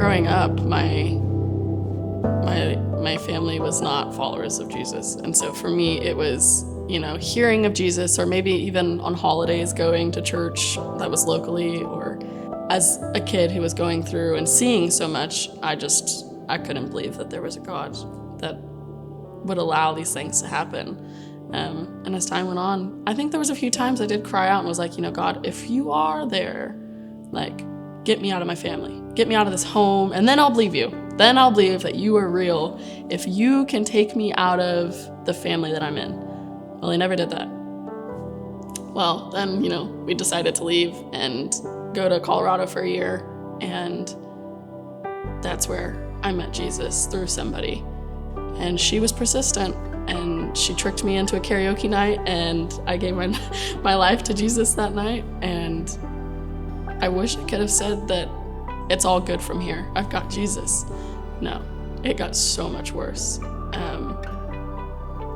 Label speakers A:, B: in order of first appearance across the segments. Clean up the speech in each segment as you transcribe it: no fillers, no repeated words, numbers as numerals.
A: growing up, my family was not followers of Jesus. And so for me, it was, hearing of Jesus, or maybe even on holidays going to church that was locally, or as a kid who was going through and seeing so much, I couldn't believe that there was a God that would allow these things to happen. And as time went on, I think there was a few times I did cry out and was like, God, if you are there, like, get me out of my family, get me out of this home, and then I'll believe you. Then I'll believe that you are real if you can take me out of the family that I'm in. Well, he never did that. Well, then, we decided to leave and go to Colorado for a year, and that's where I met Jesus, through somebody. And she was persistent, and she tricked me into a karaoke night, and I gave my life to Jesus that night. And I wish I could have said that it's all good from here, I've got Jesus. No, it got so much worse.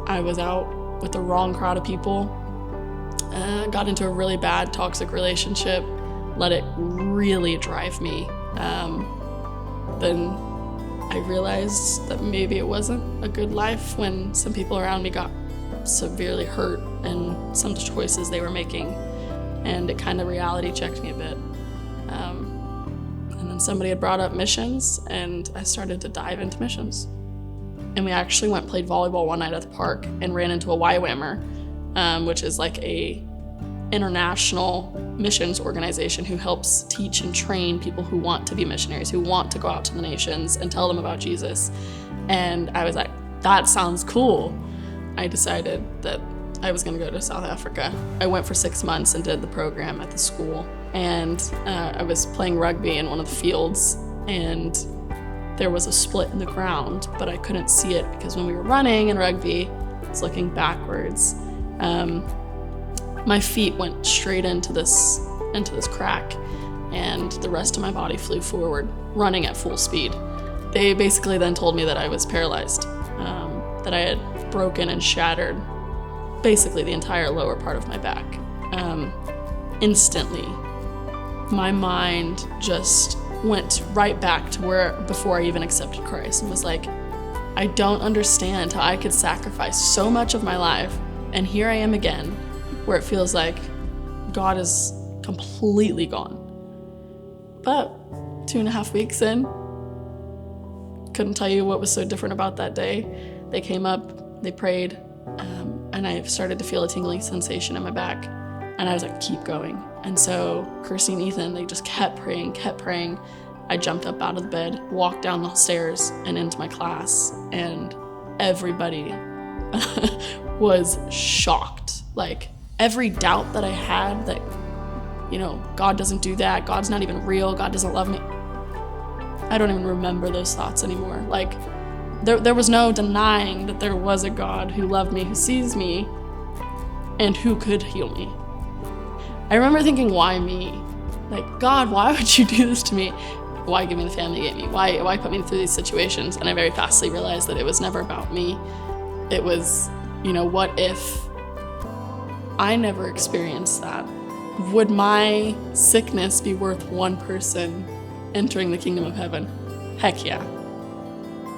A: I was out with the wrong crowd of people, got into a really bad toxic relationship, let it really drive me. Then I realized that maybe it wasn't a good life when some people around me got severely hurt in some choices they were making, and it kind of reality checked me a bit. And then somebody had brought up missions, and I started to dive into missions. And we actually played volleyball one night at the park and ran into a YWAMer, which is like a international missions organization who helps teach and train people who want to be missionaries, who want to go out to the nations and tell them about Jesus. And I was like, that sounds cool. I decided that I was going to go to South Africa. I went for 6 months and did the program at the school. And I was playing rugby in one of the fields, and there was a split in the ground, but I couldn't see it because when we were running in rugby, I was looking backwards. My feet went straight into this crack, and the rest of my body flew forward, running at full speed. They basically then told me that I was paralyzed, that I had broken and shattered basically the entire lower part of my back. Instantly, my mind just went right back to where before I even accepted Christ, and was like, I don't understand how I could sacrifice so much of my life, and here I am again, where it feels like God is completely gone. But 2.5 weeks in, couldn't tell you what was so different about that day. They came up, they prayed, and I started to feel a tingling sensation in my back. And I was like, keep going. And so Kirsty and Ethan, they just kept praying. I jumped up out of the bed, walked down the stairs and into my class, and everybody was shocked. Like, every doubt that I had that, God doesn't do that, God's not even real, God doesn't love me, I don't even remember those thoughts anymore. Like, there was no denying that there was a God who loved me, who sees me, and who could heal me. I remember thinking, why me? Like, God, why would you do this to me? Why give me the family you gave me? Why put me through these situations? And I very fastly realized that it was never about me. It was, what if I never experienced that? Would my sickness be worth one person entering the kingdom of heaven? Heck yeah.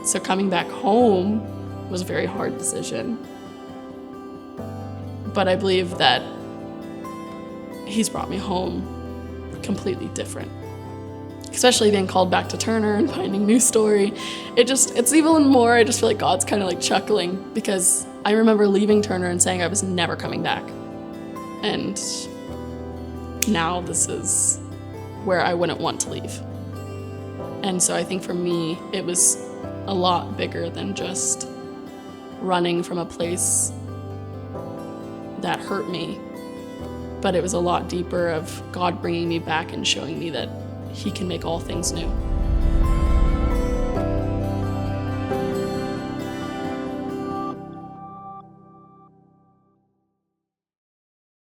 A: So coming back home was a very hard decision. But I believe that He's brought me home completely different. Especially being called back to Turner and finding New Story. It's even more, I just feel like God's kind of like chuckling, because I remember leaving Turner and saying I was never coming back. And now this is where I wouldn't want to leave. And so I think for me, it was a lot bigger than just running from a place that hurt me. But it was a lot deeper of God bringing me back and showing me that He can make all things new.